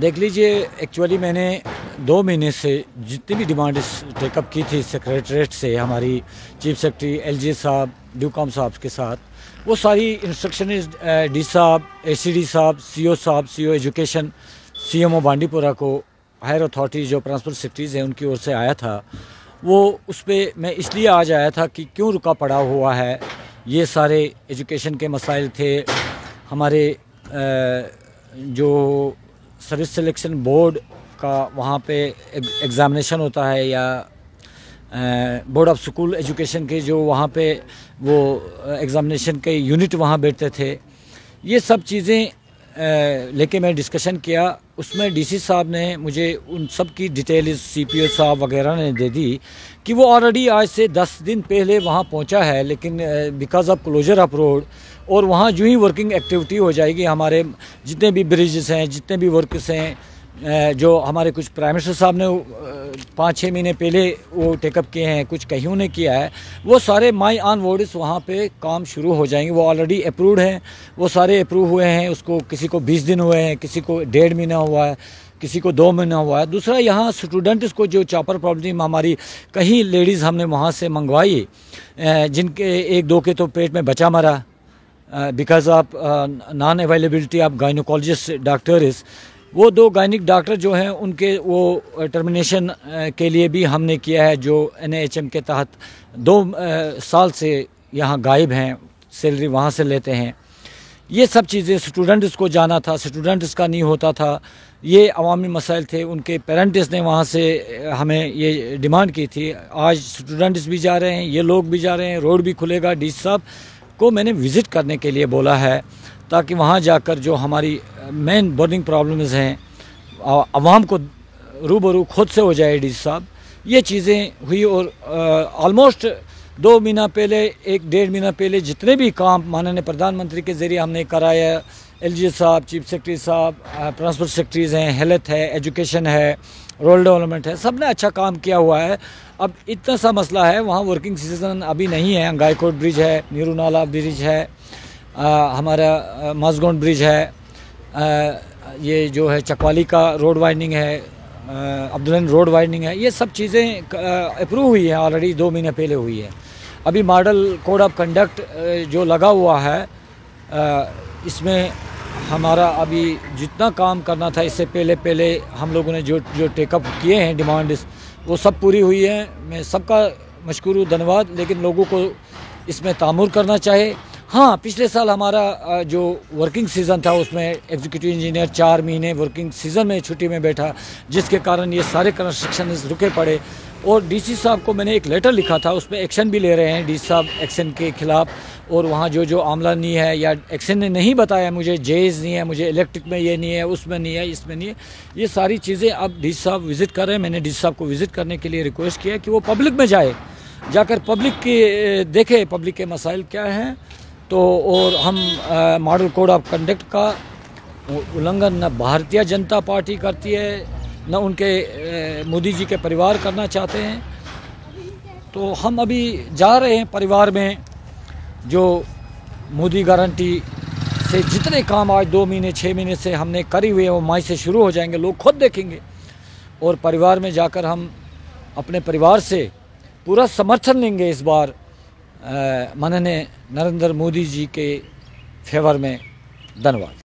دیکھ لیجئے ایکچولی میں نے 2 مہینے سے جتنی بھی ڈیمانڈ ٹیک اپ کی تھی سیکریٹریٹ سے ہماری چیف سیکرٹری ایل جی صاحب ڈیوکام صاحب کے ساتھ، وہ ساری انسٹرکشنز ڈی صاحب اے سی ڈی صاحب سی او ایجوکیشن سی ایم او بانڈی پورہ کو ہائر اتھارٹی جو پرنسپل سیکرٹریز ہیں ان کی اور سے آیا تھا۔ وہ اس پہ میں اس لیے آج آیا تھا کہ کیوں رکا پڑا ہوا ہے، یہ سارے ایجوکیشن کے مسائل تھے، ہمارے جو سروس سلیکشن بورڈ کا وہاں پہ ایگزامینیشن ہوتا ہے یا بورڈ آف سکول ایجوکیشن کے جو وہاں پہ وہ ایگزامینیشن کے یونٹ وہاں بیٹھتے تھے، یہ سب چیزیں لے کے میں ڈسکشن کیا۔ اس میں ڈی سی صاحب نے مجھے ان سب کی ڈیٹیلز سی پی او صاحب وغیرہ نے دے دی کہ وہ آلریڈی آج سے 10 دن پہلے وہاں پہنچا ہے، لیکن because of closure of road اور وہاں جو ہی ورکنگ ایکٹیویٹی ہو جائے گی، ہمارے جتنے بھی بریجز ہیں، جتنے بھی ورکس ہیں، جو ہمارے کچھ پرائم منسٹر صاحب نے 5-6 مہینے پہلے وہ ٹیک اپ کیے ہیں، کچھ کہیں نے کیا ہے، وہ سارے مائی آن ورڈس وہاں پہ کام شروع ہو جائیں گے۔ وہ آلریڈی اپروڈ ہیں، وہ سارے اپروو ہوئے ہیں، اس کو کسی کو 20 دن ہوئے ہیں، کسی کو 1.5 مہینہ ہوا ہے، کسی کو 2 مہینہ ہوا ہے۔ دوسرا یہاں اسٹوڈنٹس کو جو چاپر پرابلم ہماری کہیں لیڈیز ہم نے وہاں سے منگوائی، جن کے 1-2 کے تو پیٹ میں بچہ مرا because of non availability of gynaecologist doctors, وہ 2 گائنک ڈاکٹر جو ہیں ان کے وہ ٹرمینیشن کے لیے بھی ہم نے کیا ہے، جو NHM کے تحت 2 سال سے یہاں غائب ہیں، سیلری وہاں سے لیتے ہیں۔ یہ سب چیزیں اسٹوڈنٹس کو جانا تھا، اسٹوڈنٹس کا نہیں ہوتا تھا، یہ عوامی مسائل تھے۔ ان کے پیرنٹس نے وہاں سے ہمیں یہ ڈیمانڈ کی تھی۔ آج اسٹوڈنٹس بھی جا رہے ہیں، یہ لوگ بھی جا رہے ہیں، روڈ بھی کھلے گا۔ ڈی سی صاحب کو میں نے وزٹ کرنے کے لیے بولا ہے تاکہ وہاں جا کر جو ہماری مین برننگ پرابلمز ہیں عوام کو روبرو خود سے ہو جائے۔ ڈی سی صاحب یہ چیزیں ہوئی اور آلموسٹ 2 مہینہ پہلے 1-1.5 مہینہ پہلے جتنے بھی کام ماننیہ پردھان منتری کے ذریعے ہم نے کرایا، ایل جی صاحب، چیف سیکرٹری صاحب، پرنسپل سیکرٹریز ہیں، ہیلتھ ہے، ایجوکیشن ہے، رورل ڈیولپمنٹ ہے، سب نے اچھا کام کیا ہوا ہے۔ اب اتنا سا مسئلہ ہے، وہاں ورکنگ سیزن ابھی نہیں ہے۔ انگائی کوٹ برج ہے، نیرو نالا برج ہے، ہمارا مازگونڈ برج ہے، یہ جو ہے چکوالی کا روڈ وائڈننگ ہے، عبدالعین روڈ وائڈننگ ہے، یہ سب چیزیں اپروو ہوئی ہیں، آلریڈی 2 مہینے پہلے ہوئی ہے۔ ابھی ماڈل کوڈ آف کنڈکٹ جو لگا ہوا ہے، اس میں ہمارا ابھی جتنا کام کرنا تھا اس سے پہلے ہم لوگوں نے جو ٹیک اپ کیے ہیں ڈیمانڈز، وہ سب پوری ہوئی ہیں۔ میں سب کا مشکور ہوں، دھنیواد، لیکن لوگوں کو اس میں تعمیر کرنا چاہے۔ ہاں، پچھلے سال ہمارا جو ورکنگ سیزن تھا اس میں ایگزیکٹو انجینئر 4 مہینے ورکنگ سیزن میں چھٹی میں بیٹھا، جس کے کارن یہ سارے کنسٹرکشنز رکے پڑے۔ اور ڈی سی صاحب کو میں نے ایک لیٹر لکھا تھا، اس پہ ایکشن بھی لے رہے ہیں ڈی سی صاحب ایکشن کے خلاف، اور وہاں جو عاملہ نہیں ہے یا ایکشن نے نہیں بتایا، مجھے جیز نہیں ہے، مجھے الیکٹرک میں یہ نہیں ہے، اس میں نہیں ہے، اس میں نہیں ہے، یہ ساری چیزیں اب ڈی سی صاحب وزٹ کر رہے ہیں۔ میں نے ڈی سی صاحب کو وزٹ کرنے کے لیے ریکویسٹ کیا کہ وہ پبلک میں جا کر پبلک کی دیکھے پبلک کے مسائل کیا ہیں۔ تو اور ہم ماڈل کوڈ آف کنڈکٹ کا النگھن نہ بھارتیہ جنتا پارٹی کرتی ہے، نہ ان کے مودی جی کے پریوار کرنا چاہتے ہیں۔ تو ہم ابھی جا رہے ہیں پریوار میں، جو مودی گارنٹی سے جتنے کام آج 2 مہینے 6 مہینے سے ہم نے کری ہوئے ہیں، وہ مائی سے شروع ہو جائیں گے، لوگ خود دیکھیں گے۔ اور پریوار میں جا کر ہم اپنے پریوار سے پورا سمرتھن لیں گے اس بار ماننیہ نریندر مودی جی کے فیور میں۔ دھنیواد۔